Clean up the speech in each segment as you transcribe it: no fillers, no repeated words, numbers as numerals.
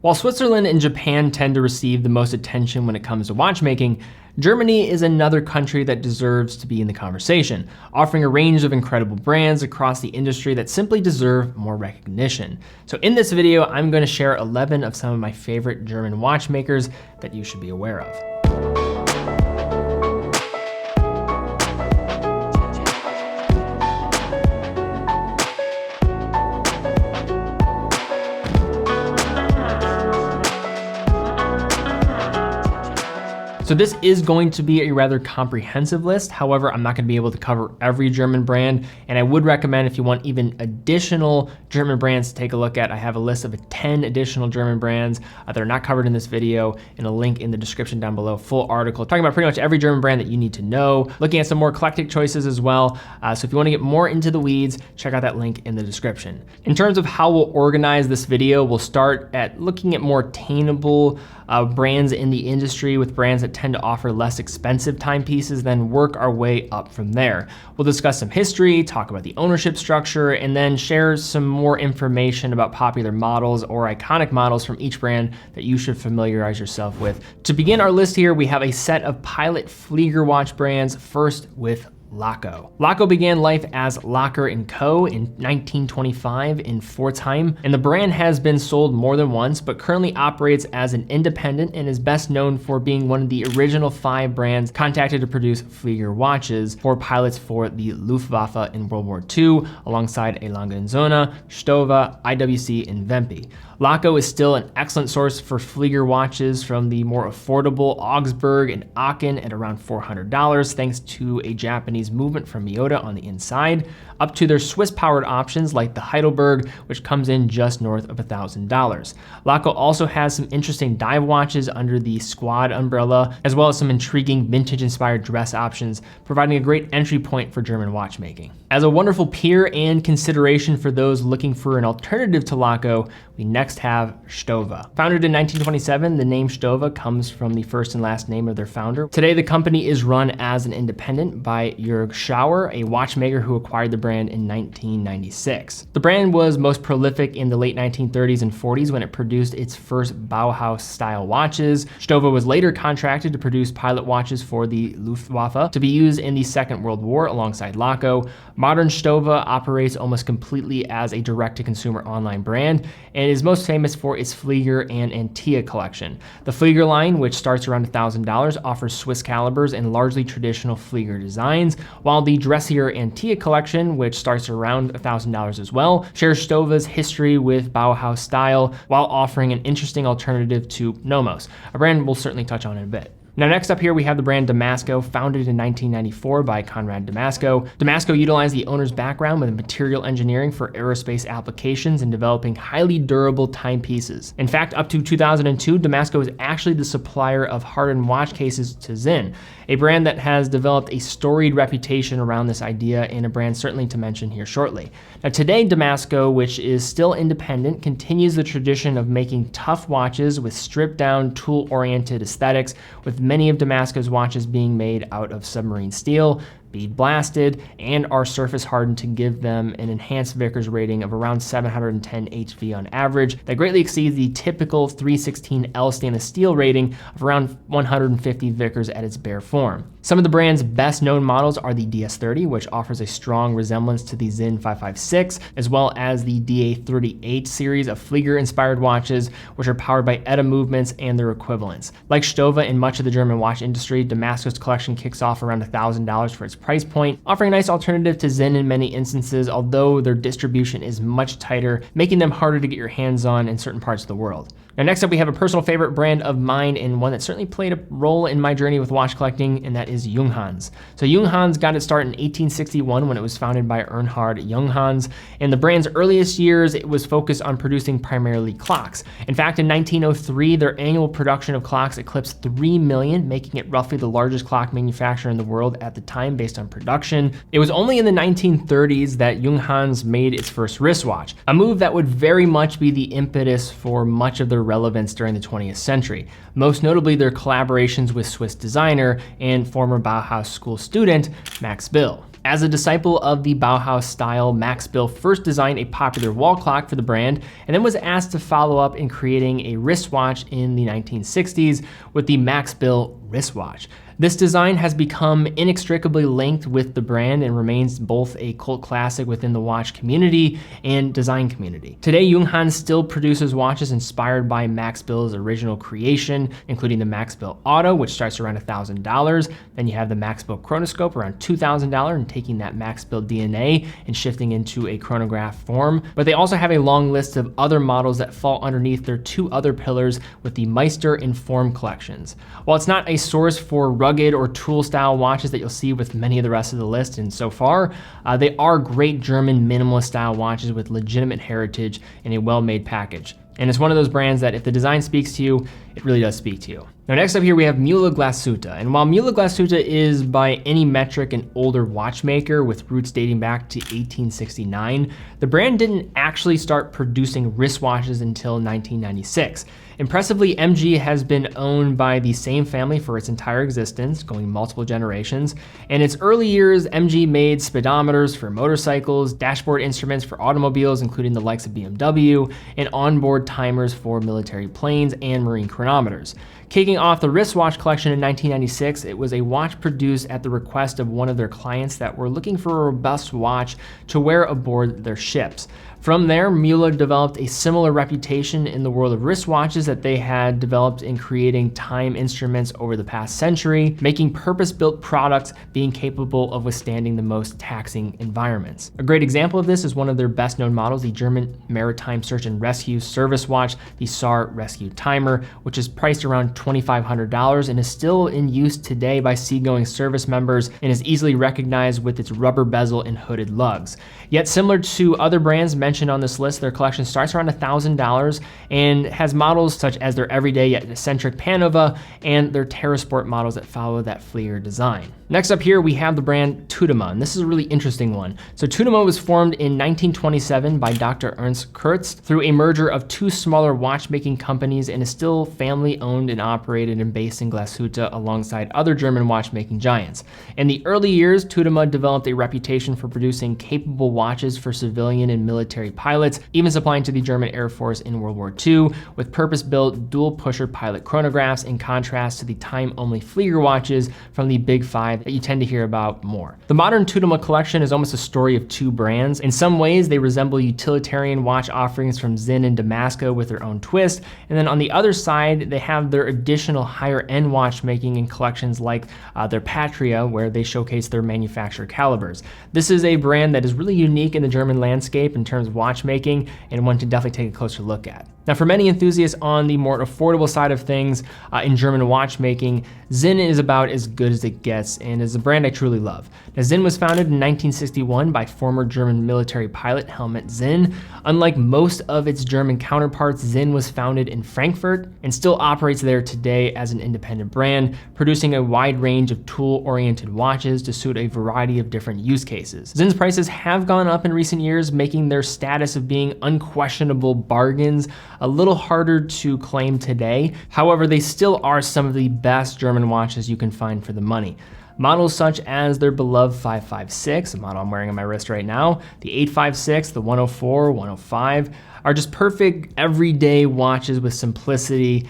While Switzerland and Japan tend to receive the most attention when it comes to watchmaking, Germany is another country that deserves to be in the conversation, offering a range of incredible brands across the industry that simply deserve more recognition. So in this video, I'm going to share 11 of some of my favorite German watchmakers that you should be aware of. So this is going to be a rather comprehensive list. However, I'm not going to be able to cover every German brand, and I would recommend if you want even additional German brands to take a look at, I have a list of 10 additional German brands that are not covered in this video, and a link in the description down below, full article talking about pretty much every German brand that you need to know, looking at some more eclectic choices as well. So if you want to get more into the weeds, check out that link in the description. In terms of how we'll organize this video, we'll start at looking at more attainable brands in the industry, with brands that tend to offer less expensive timepieces, then work our way up from there. We'll discuss some history, talk about the ownership structure, and then share some more information about popular models or iconic models from each brand that you should familiarize yourself with. To begin our list here, we have a set of Pilot Flieger watch brands, first with Leuco. Leuco began life as Locker & Co. in 1925 in Pforzheim, and the brand has been sold more than once, but currently operates as an independent and is best known for being one of the original 5 brands contacted to produce Flieger watches for pilots for the Luftwaffe in World War II, alongside a Lange & Söhne, Stova, IWC, and Vempi. Leuco is still an excellent source for Flieger watches from the more affordable Augsburg and Aachen at around $400, thanks to a Japanese movement from Miyota on the inside, up to their Swiss-powered options like the Heidelberg, which comes in just north of $1,000. Leuco also has some interesting dive watches under the Squad umbrella, as well as some intriguing vintage-inspired dress options, providing a great entry point for German watchmaking. As a wonderful peer and consideration for those looking for an alternative to Leuco, we next have Stova. Founded in 1927, the name Stova comes from the first and last name of their founder. Today, the company is run as an independent by Jörg Schauer, a watchmaker who acquired the brand in 1996. The brand was most prolific in the late 1930s and 40s when it produced its first Bauhaus-style watches. Stova was later contracted to produce pilot watches for the Luftwaffe to be used in the Second World War alongside Leuco. Modern Stova operates almost completely as a direct-to-consumer online brand and is most famous for its Flieger and Antia collection. The Flieger line, which starts around $1,000, offers Swiss calibers and largely traditional Flieger designs, while the dressier Antia collection, which starts around $1,000 as well, shares Stova's history with Bauhaus style while offering an interesting alternative to Nomos, a brand we'll certainly touch on in a bit. Now next up here we have the brand Damasco, founded in 1994 by Conrad Damasco. Damasco utilized the owner's background with material engineering for aerospace applications and developing highly durable timepieces. In fact, up to 2002, Damasco was actually the supplier of hardened watch cases to Zinon, a brand that has developed a storied reputation around this idea, and a brand certainly to mention here shortly. Now today, Damasco, which is still independent, continues the tradition of making tough watches with stripped down, tool-oriented aesthetics, with many of Damasco's watches being made out of submarine steel, bead blasted, and are surface hardened to give them an enhanced Vickers rating of around 710 HV on average. That greatly exceeds the typical 316L stainless steel rating of around 150 Vickers at its bare form. Some of the brand's best known models are the DS30, which offers a strong resemblance to the Zinon 556, as well as the DA38 series of Flieger inspired watches, which are powered by ETA movements and their equivalents. Like Stova in much of the German watch industry, Damasco's collection kicks off around $1,000 for its price point, offering a nice alternative to Zinon in many instances, although their distribution is much tighter, making them harder to get your hands on in certain parts of the world. Now next up we have a personal favorite brand of mine, and one that certainly played a role in my journey with watch collecting, and that is Junghans. So Junghans got its start in 1861 when it was founded by Ernhard Junghans. In the brand's earliest years, it was focused on producing primarily clocks. In fact, in 1903, their annual production of clocks eclipsed 3 million, making it roughly the largest clock manufacturer in the world at the time based on production. It was only in the 1930s that Junghans made its first wristwatch, a move that would very much be the impetus for much of their relevance during the 20th century, most notably their collaborations with Swiss designer and former Bauhaus school student Max Bill. As a disciple of the Bauhaus style, Max Bill first designed a popular wall clock for the brand and then was asked to follow up in creating a wristwatch in the 1960s with the Max Bill wristwatch. This design has become inextricably linked with the brand and remains both a cult classic within the watch community and design community. Today, Junghans still produces watches inspired by Max Bill's original creation, including the Max Bill Auto, which starts around $1,000. Then you have the Max Bill Chronoscope around $2,000 and taking that Max Bill DNA and shifting into a chronograph form. But they also have a long list of other models that fall underneath their two other pillars with the Meister and Form collections. While it's not a source for rugged or tool style watches that you'll see with many of the rest of the list, and so far, they are great German minimalist style watches with legitimate heritage in a well-made package. And it's one of those brands that if the design speaks to you, it really does speak to you. Now next up here we have Müller Glashütte. And while Müller Glashütte is by any metric an older watchmaker with roots dating back to 1869, the brand didn't actually start producing wristwatches until 1996. Impressively, MG has been owned by the same family for its entire existence, going multiple generations. In its early years, MG made speedometers for motorcycles, dashboard instruments for automobiles, including the likes of BMW, and onboard timers for military planes and marine chronometers. Kicking off the wristwatch collection in 1996, it was a watch produced at the request of one of their clients that were looking for a robust watch to wear aboard their ships. From there, Müller developed a similar reputation in the world of wristwatches that they had developed in creating time instruments over the past century, making purpose-built products being capable of withstanding the most taxing environments. A great example of this is one of their best-known models, the German Maritime Search and Rescue service watch, the SAR Rescue Timer, which is priced around $2,500 and is still in use today by seagoing service members and is easily recognized with its rubber bezel and hooded lugs. Yet similar to other brands mentioned on this list, their collection starts around $1,000 and has models such as their everyday yet eccentric Panova and their TerraSport models that follow that Fleer design. Next up here, we have the brand Todoma, and this is a really interesting one. So Todoma was formed in 1927 by Dr. Ernst Kurz through a merger of two smaller watchmaking companies and is still family owned and operated and based in Glashütte alongside other German watchmaking giants. In the early years, Todoma developed a reputation for producing capable watches for civilian and military pilots, even supplying to the German Air Force in World War II with purpose-built dual-pusher pilot chronographs in contrast to the time-only Flieger watches from the Big Five that you tend to hear about more. The modern Todoma collection is almost a story of two brands. In some ways, they resemble utilitarian watch offerings from Zinon and Damasco with their own twist, and then on the other side, they have their additional higher-end watchmaking in collections like their Patria, where they showcase their manufacturer calibers. This is a brand that is really unique in the German landscape in terms of watchmaking and one to definitely take a closer look at. Now, for many enthusiasts on the more affordable side of things in German watchmaking, Zinon is about as good as it gets and is a brand I truly love. Now, Zinon was founded in 1961 by former German military pilot Helmut Zinn. Unlike most of its German counterparts, Zinon was founded in Frankfurt and still operates there today as an independent brand, producing a wide range of tool-oriented watches to suit a variety of different use cases. Zinn's prices have gone up in recent years, making their status of being unquestionable bargains a little harder to claim today. However, they still are some of the best German watches you can find for the money. Models such as their beloved 556, a model I'm wearing on my wrist right now, the 856, the 104, 105, are just perfect everyday watches with simplicity,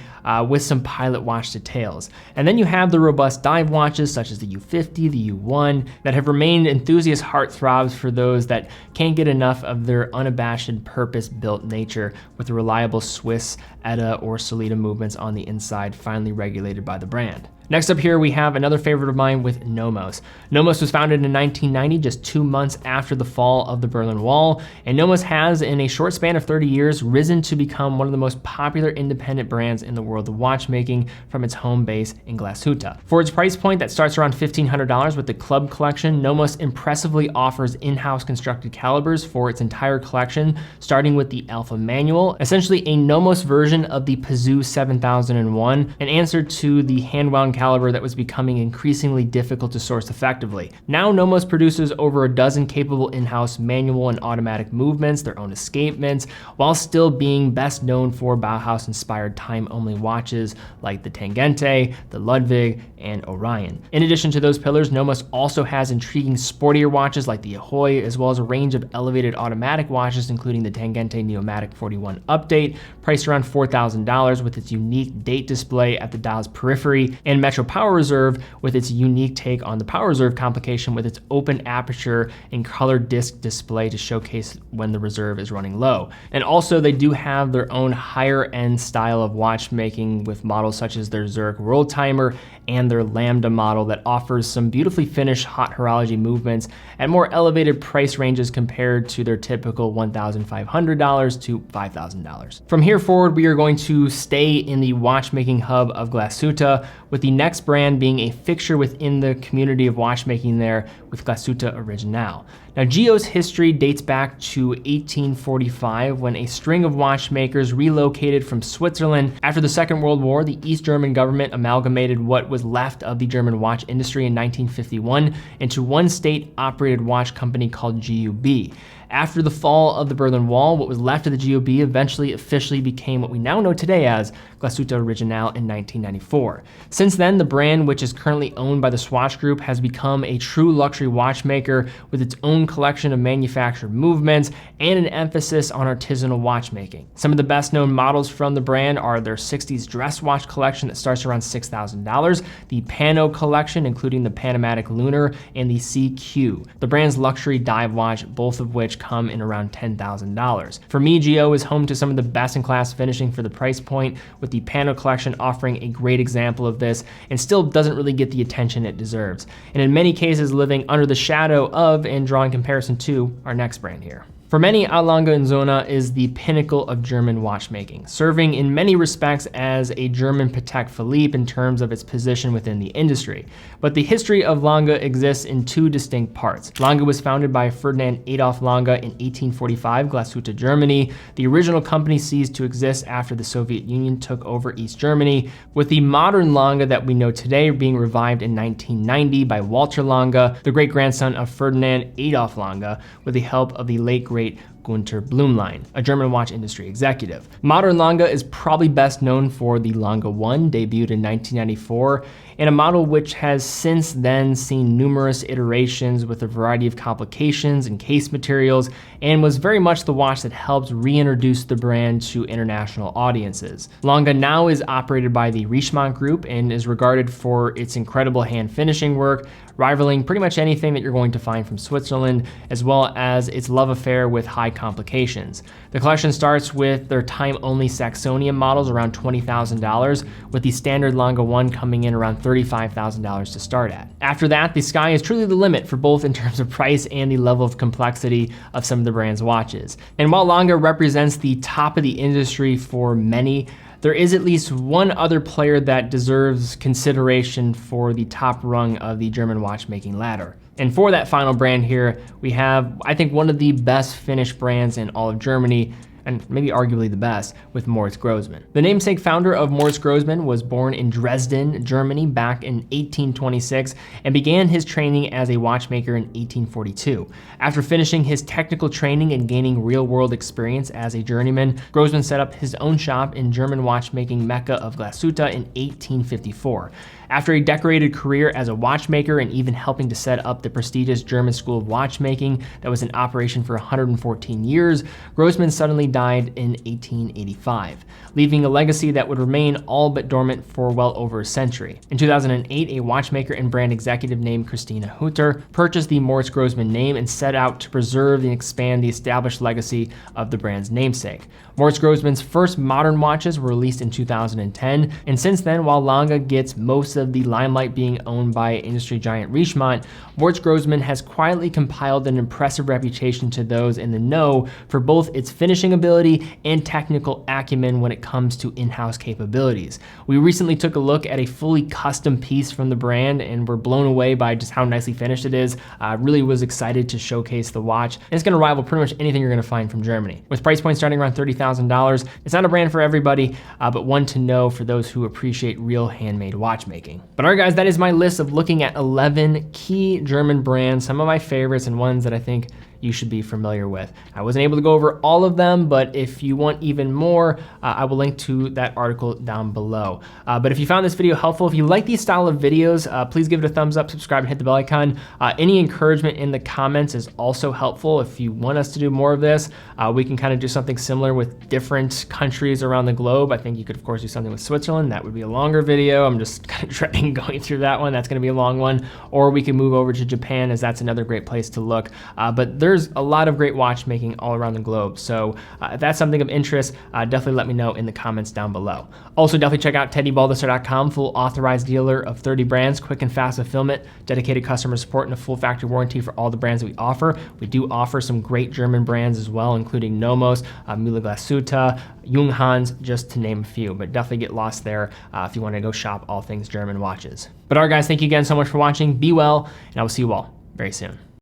with some pilot watch details. And then you have the robust dive watches such as the U50, the U1, that have remained enthusiast heartthrobs for those that can't get enough of their unabashed purpose-built nature with the reliable Swiss, ETA, or Solida movements on the inside, finally regulated by the brand. Next up here, we have another favorite of mine with Nomos. Nomos was founded in 1990, just 2 months after the fall of the Berlin Wall, and Nomos has, in a short span of 30 years, risen to become one of the most popular independent brands in the world of watchmaking from its home base in Glashütte. For its price point that starts around $1,500 with the Club collection, Nomos impressively offers in-house constructed calibers for its entire collection, starting with the Alpha Manual, essentially a Nomos version of the Pazoo 7001, an answer to the hand-wound caliber that was becoming increasingly difficult to source effectively. Now Nomos produces over a dozen capable in-house manual and automatic movements, their own escapements, while still being best known for Bauhaus-inspired time-only watches like the Tangente, the Ludwig, and Orion. In addition to those pillars, Nomos also has intriguing sportier watches like the Ahoy, as well as a range of elevated automatic watches, including the Tangente Neomatic 41 Update, priced around $4,000 with its unique date display at the dial's periphery, and Metro Power Reserve with its unique take on the Power Reserve complication with its open aperture and colored disc display to showcase when the reserve is running low. And also they do have their own higher end style of watchmaking with models such as their Zurich World Timer and their Lambda model that offers some beautifully finished hot horology movements at more elevated price ranges compared to their typical $1,500 to $5,000. From here forward, we are going to stay in the watchmaking hub of Glashütte, with the next brand being a fixture within the community of watchmaking there with Glashütte Original. Now, GO's history dates back to 1845 when a string of watchmakers relocated from Switzerland. After the Second World War, the East German government amalgamated what was left of the German watch industry in 1951 into one state-operated watch company called GUB. After the fall of the Berlin Wall, what was left of the GOB eventually officially became what we now know today as Glashütte Original in 1994. Since then, the brand, which is currently owned by the Swatch Group, has become a true luxury watchmaker with its own collection of manufactured movements and an emphasis on artisanal watchmaking. Some of the best known models from the brand are their 60s dress watch collection that starts around $6,000, the Pano collection, including the Panamatic Lunar and the CQ, the brand's luxury dive watch, both of which come in around $10,000. For me, GO is home to some of the best-in-class finishing for the price point, with the Pano collection offering a great example of this and still doesn't really get the attention it deserves, and in many cases living under the shadow of and drawing comparison to our next brand here. For many, A. Lange & Söhne is the pinnacle of German watchmaking, serving in many respects as a German Patek Philippe in terms of its position within the industry. But the history of Lange exists in two distinct parts. Lange was founded by Ferdinand Adolf Lange in 1845, Glashütte, Germany. The original company ceased to exist after the Soviet Union took over East Germany, with the modern Lange that we know today being revived in 1990 by Walter Lange, the great-grandson of Ferdinand Adolf Lange, with the help of the late great Gunther Blümlein, a German watch industry executive. Modern Lange is probably best known for the Lange 1, debuted in 1994, and a model which has since then seen numerous iterations with a variety of complications and case materials, and was very much the watch that helped reintroduce the brand to international audiences. Lange now is operated by the Richemont Group and is regarded for its incredible hand finishing work, rivaling pretty much anything that you're going to find from Switzerland, as well as its love affair with high complications. The collection starts with their time-only Saxonium models around $20,000, with the standard Lange 1 coming in around $35,000 to start at. After that, the sky is truly the limit for both in terms of price and the level of complexity of some of the brand's watches. And while Lange represents the top of the industry for many, there is at least one other player that deserves consideration for the top rung of the German watchmaking ladder. And for that final brand here, we have, I think, one of the best finished brands in all of Germany, and maybe arguably the best, with Moritz Grossman. The namesake founder of Moritz Grossman was born in Dresden, Germany back in 1826 and began his training as a watchmaker in 1842. After finishing his technical training and gaining real-world experience as a journeyman, Grossman set up his own shop in German watchmaking mecca of Glashütte in 1854. After a decorated career as a watchmaker and even helping to set up the prestigious German School of Watchmaking that was in operation for 114 years, Grossman suddenly died in 1885, leaving a legacy that would remain all but dormant for well over a century. In 2008, a watchmaker and brand executive named Christina Hutter purchased the Moritz Grossman name and set out to preserve and expand the established legacy of the brand's namesake. Moritz Grossman's first modern watches were released in 2010, and since then, while Lange gets most of the limelight being owned by industry giant Richemont, Moritz Grossman has quietly compiled an impressive reputation to those in the know for both its finishing ability and technical acumen when it comes to in-house capabilities. We recently took a look at a fully custom piece from the brand and were blown away by just how nicely finished it is. Really was excited to showcase the watch, and it's going to rival pretty much anything you're going to find from Germany. With price points starting around $30,000, it's not a brand for everybody, but one to know for those who appreciate real handmade watchmaking. But all right, guys, that is my list of looking at 11 key German brands, some of my favorites and ones that I think you should be familiar with. I wasn't able to go over all of them, but if you want even more, I will link to that article down below. But if you found this video helpful, if you like these style of videos, please give it a thumbs up, subscribe, and hit the bell icon. Any encouragement in the comments is also helpful. If you want us to do more of this, we can kind of do something similar with different countries around the globe. I think you could, of course, do something with Switzerland. That would be a longer video. I'm just kind of dreading going through that one. That's going to be a long one. Or we can move over to Japan, as that's another great place to look. But there's a lot of great watchmaking all around the globe. So if that's something of interest, definitely let me know in the comments down below. Also, definitely check out TeddyBaldassarre.com, full authorized dealer of 30 brands, quick and fast fulfillment, dedicated customer support, and a full factory warranty for all the brands that we offer. We do offer some great German brands as well, including Nomos, Mühle Glasuta, Junghans, just to name a few. But definitely get lost there if you want to go shop all things German watches. But all right, guys, thank you again so much for watching. Be well, and I will see you all very soon.